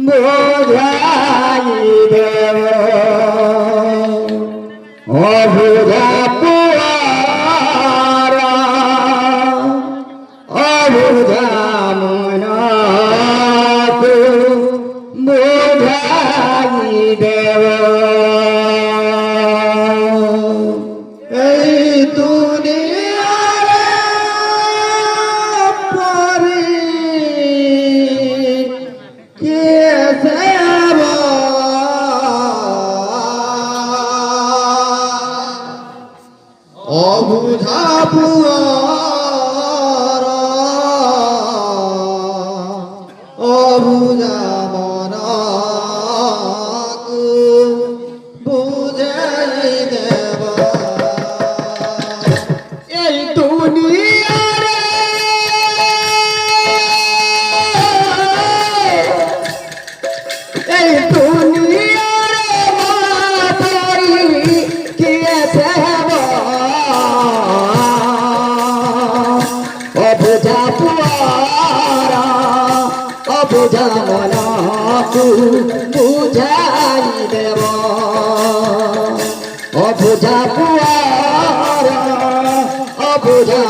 বোঝাই দেব অবুঝা পুয়ারা অবুঝা মনকে বোঝাই দেব এই দুনিয়ারে পরে কে যাব অবুঝা পুয়ারা অবুঝা মনকে বুঝাই দেব এই দুনিয়ারে এই দুনিয়ারে মাতারি কে দেব অবুঝা পুয়ারা অবুঝা মনকে বুঝাই দেব অবুঝা পুয়ারা অবুঝা